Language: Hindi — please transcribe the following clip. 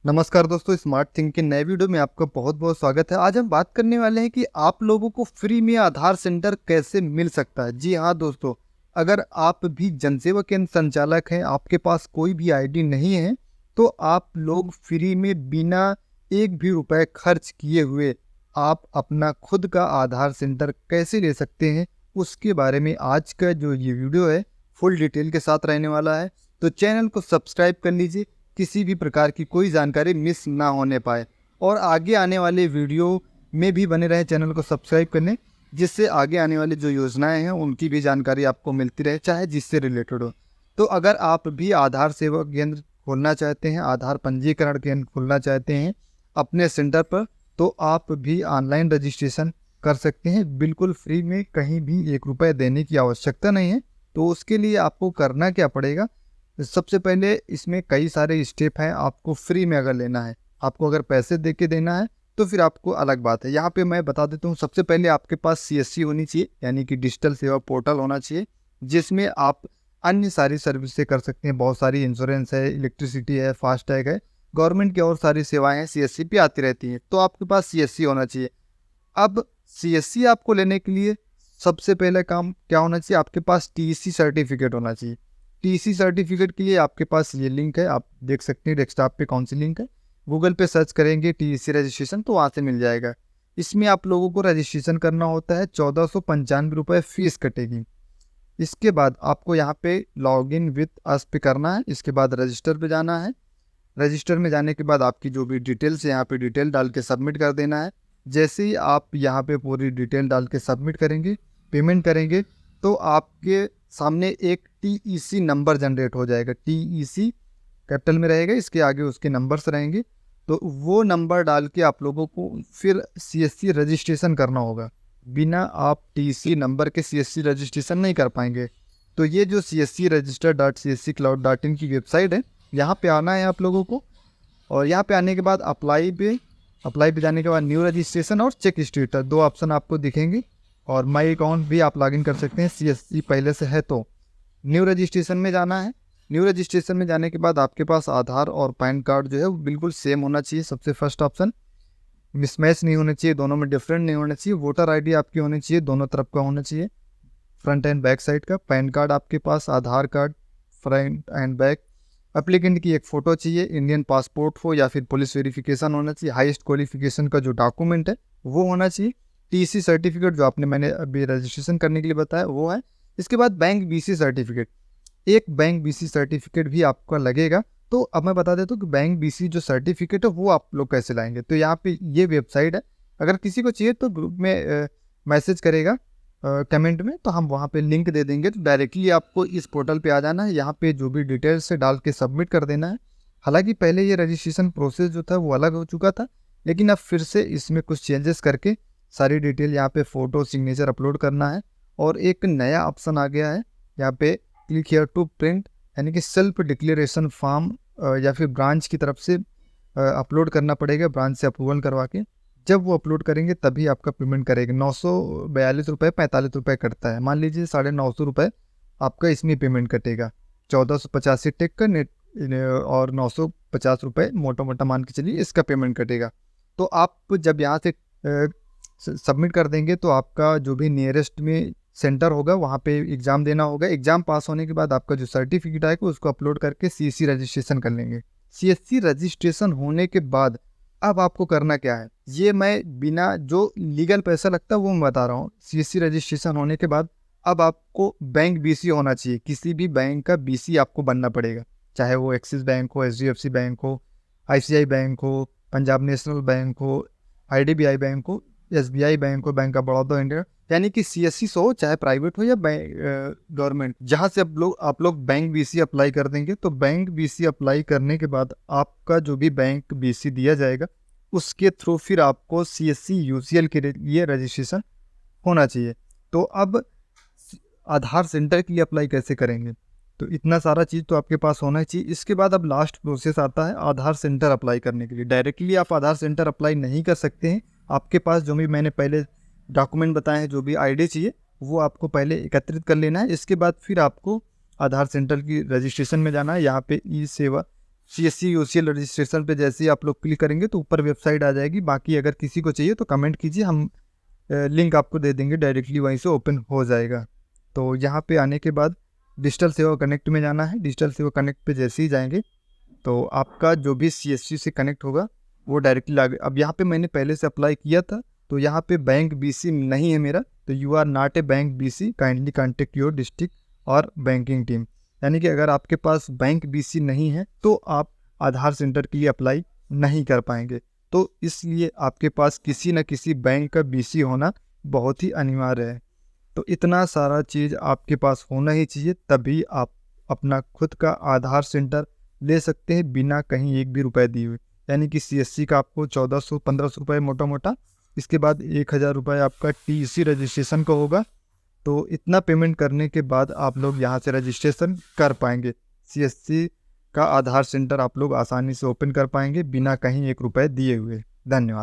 नमस्कार दोस्तों, स्मार्ट थिंक के नए वीडियो में आपका बहुत बहुत स्वागत है। आज हम बात करने वाले हैं कि आप लोगों को फ्री में आधार सेंटर कैसे मिल सकता है। जी हाँ दोस्तों, अगर आप भी जनसेवा केंद्र संचालक हैं, आपके पास कोई भी आईडी नहीं है, तो आप लोग फ्री में बिना एक भी रुपए खर्च किए हुए आप अपना खुद का आधार सेंटर कैसे ले सकते हैं, उसके बारे में आज का जो ये वीडियो है फुल डिटेल के साथ रहने वाला है। तो चैनल को सब्सक्राइब कर लीजिए, किसी भी प्रकार की कोई जानकारी मिस ना होने पाए, और आगे आने वाले वीडियो में भी बने रहे चैनल को सब्सक्राइब करने, जिससे आगे आने वाली जो योजनाएं हैं उनकी भी जानकारी आपको मिलती रहे, चाहे जिससे रिलेटेड हो। तो अगर आप भी आधार सेवा केंद्र खोलना चाहते हैं, आधार पंजीकरण केंद्र खोलना चाहते हैं अपने सेंटर पर, तो आप भी ऑनलाइन रजिस्ट्रेशन कर सकते हैं बिल्कुल फ्री में, कहीं भी एक रुपये देने की आवश्यकता नहीं है। तो उसके लिए आपको करना क्या पड़ेगा, सबसे पहले इसमें कई सारे स्टेप हैं। आपको फ्री में अगर लेना है, आपको अगर पैसे दे के देना है तो फिर आपको अलग बात है। यहाँ पे मैं बता देता हूँ, सबसे पहले आपके पास सीएससी होनी चाहिए, यानी कि डिजिटल सेवा पोर्टल होना चाहिए, जिसमें आप अन्य सारी सर्विसेज कर सकते हैं। बहुत सारी इंश्योरेंस है, इलेक्ट्रिसिटी है, फास्टैग है, गवर्नमेंट की और सारी सेवाएं हैं सीएससी पे आती रहती हैं। तो आपके पास सीएससी होना चाहिए। अब सीएससी आपको लेने के लिए सबसे पहले काम क्या होना चाहिए, आपके पास टीसी सर्टिफिकेट होना चाहिए। टीसी सर्टिफिकेट के लिए आपके पास ये लिंक है, आप देख सकते हैं डेस्कटॉप पे कौन सी लिंक है। गूगल पे सर्च करेंगे टीसी रजिस्ट्रेशन, तो वहाँ से मिल जाएगा। इसमें आप लोगों को रजिस्ट्रेशन करना होता है, 1495 रुपये फीस कटेगी। इसके बाद आपको यहाँ पे लॉग इन विथ अस पे करना है। इसके बाद रजिस्टर पे जाना है। रजिस्टर में जाने के बाद आपकी जो भी डिटेल्स है यहाँ पे डिटेल डाल के सबमिट कर देना है। जैसे ही आप यहाँ पे पूरी डिटेल डाल के सबमिट करेंगे, पेमेंट करेंगे, तो आपके सामने एक टीईसी नंबर जनरेट हो जाएगा। टीईसी कैपिटल में रहेगा, इसके आगे उसके नंबर्स रहेंगे। तो वो नंबर डाल के आप लोगों को फिर सीएससी रजिस्ट्रेशन करना होगा। बिना आप टीसी नंबर के सीएससी रजिस्ट्रेशन नहीं कर पाएंगे। तो ये जो cscregister.csccloud.in की वेबसाइट है, यहाँ पे आना है आप लोगों को। और यहाँ पे आने के बाद अप्लाई पे जाने के बाद न्यू रजिस्ट्रेशन और चेक स्टेटस, दो ऑप्शन आपको दिखेंगे। और माई अकाउंट भी आप लॉगिन कर सकते हैं, सीएससी पहले से है तो। न्यू रजिस्ट्रेशन में जाना है। न्यू रजिस्ट्रेशन में जाने के बाद आपके पास आधार और पैन कार्ड जो है वो बिल्कुल सेम होना चाहिए। सबसे फर्स्ट ऑप्शन, मिसमैच नहीं होना चाहिए, दोनों में डिफरेंट नहीं होना चाहिए। वोटर आईडी आपकी होनी चाहिए, दोनों तरफ का होना चाहिए, फ्रंट एंड बैक साइड का। पैन कार्ड आपके पास, Aadhaar card front and back. Applicant की एक फ़ोटो चाहिए, इंडियन पासपोर्ट हो या फिर पुलिस वेरिफिकेशन होना चाहिए। हाईएस्ट क्वालिफिकेशन का जो डॉक्यूमेंट है वो होना चाहिए। टीसी सर्टिफिकेट जो आपने मैंने अभी रजिस्ट्रेशन करने के लिए बताया वो है। इसके बाद बैंक बीसी सर्टिफिकेट, एक बैंक बीसी सर्टिफिकेट भी आपका लगेगा। तो अब मैं बता देता हूँ कि बैंक बीसी जो सर्टिफिकेट है वो आप लोग कैसे लाएंगे। तो यहाँ पे ये वेबसाइट है, अगर किसी को चाहिए तो ग्रुप में मैसेज करेगा कमेंट में, तो हम वहाँ पे लिंक दे देंगे। तो डायरेक्टली आपको इस पोर्टल पे आ जाना है, यहाँ पे जो भी डिटेल्स से डाल के सबमिट कर देना है। हालांकि पहले ये रजिस्ट्रेशन प्रोसेस जो था वो अलग हो चुका था, लेकिन अब फिर से इसमें कुछ चेंजेस करके सारी डिटेल यहाँ पे फ़ोटो सिग्नेचर अपलोड करना है। और एक नया ऑप्शन आ गया है यहाँ पे, क्लिक हियर टू प्रिंट, यानी कि सेल्फ डिक्लेरेशन फॉर्म या फिर ब्रांच की तरफ से अपलोड करना पड़ेगा, ब्रांच से अप्रूवल करवा के। जब वो अपलोड करेंगे तभी आपका पेमेंट करेंगे। 942 रुपये 45 रुपये कटता है, मान लीजिए 950 रुपये आपका इसमें पेमेंट कटेगा। 1485 टेक का नेट और 950 रुपये मोटा मोटा मान के चलिए इसका पेमेंट कटेगा। तो आप जब यहाँ से सबमिट कर देंगे तो आपका जो भी नियरेस्ट में सेंटर होगा वहाँ पे एग्ज़ाम देना होगा। एग्ज़ाम पास होने के बाद आपका जो सर्टिफिकेट आएगा उसको अपलोड करके सीएससी रजिस्ट्रेशन कर लेंगे। सीएससी रजिस्ट्रेशन होने के बाद अब आपको करना क्या है, ये मैं बिना जो लीगल पैसा लगता है वो मैं बता रहा हूँ। सीएससी रजिस्ट्रेशन होने के बाद अब आपको बैंक बीसी होना चाहिए, किसी भी बैंक का बीसी आपको बनना पड़ेगा, चाहे वो एक्सिस बैंक हो, एचडीएफसी बैंक हो, आईसीआई बैंक हो, पंजाब नेशनल बैंक हो, आईडीबीआई बैंक हो, एसबीआई बैंक हो, बैंक ऑफ बड़ौदा इंडिया, यानी कि सीएससी हो, चाहे प्राइवेट हो या गवर्नमेंट, जहाँ से आप लोग बैंक बीसी अप्लाई कर देंगे। तो बैंक बीसी अप्लाई करने के बाद आपका जो भी बैंक बीसी दिया जाएगा उसके थ्रू फिर आपको सीएससी यूसीएल के लिए रजिस्ट्रेशन होना चाहिए। तो अब आधार सेंटर के लिए अप्लाई कैसे करेंगे, तो इतना सारा चीज़ तो आपके पास होना चाहिए। इसके बाद अब लास्ट प्रोसेस आता है आधार सेंटर अप्लाई करने के लिए। डायरेक्टली आप आधार सेंटर अप्लाई नहीं कर सकते हैं। आपके पास जो भी मैंने पहले डॉक्यूमेंट बताए हैं, जो भी आईडी चाहिए वो आपको पहले एकत्रित कर लेना है। इसके बाद फिर आपको आधार सेंटर की रजिस्ट्रेशन में जाना है। यहाँ पे ई सेवा CSC UCL रजिस्ट्रेशन पे जैसे ही आप लोग क्लिक करेंगे तो ऊपर वेबसाइट आ जाएगी। बाकी अगर किसी को चाहिए तो कमेंट कीजिए, हम लिंक आपको दे देंगे, डायरेक्टली वहीं से ओपन हो जाएगा। तो यहाँ पे आने के बाद डिजिटल सेवा कनेक्ट में जाना है। डिजिटल सेवा कनेक्ट पे जैसे ही जाएंगे तो आपका जो भी CSC से कनेक्ट होगा वो डायरेक्टली लागे। अब यहाँ पे मैंने पहले से अप्लाई किया था तो यहाँ पे बैंक BC नहीं है मेरा, तो you are not a bank BC, kindly contact your district और बैंकिंग टीम। यानी कि अगर आपके पास बैंक BC नहीं है तो आप आधार सेंटर के लिए अप्लाई नहीं कर पाएंगे। तो इसलिए आपके पास किसी न किसी बैंक का BC होना बहुत ही अनिवार्य है। तो इतना सारा चीज़ आपके पास होना ही चाहिए, तभी आप अपना खुद का आधार सेंटर ले सकते हैं बिना कहीं एक भी रुपए दिए हुए। यानी कि CSC का आपको 1400-1500 रुपये मोटा मोटा, इसके बाद 1000 रुपये आपका TC रजिस्ट्रेशन का होगा। तो इतना पेमेंट करने के बाद आप लोग यहाँ से रजिस्ट्रेशन कर पाएंगे। CSC का आधार सेंटर आप लोग आसानी से ओपन कर पाएंगे बिना कहीं एक रुपये दिए हुए। धन्यवाद।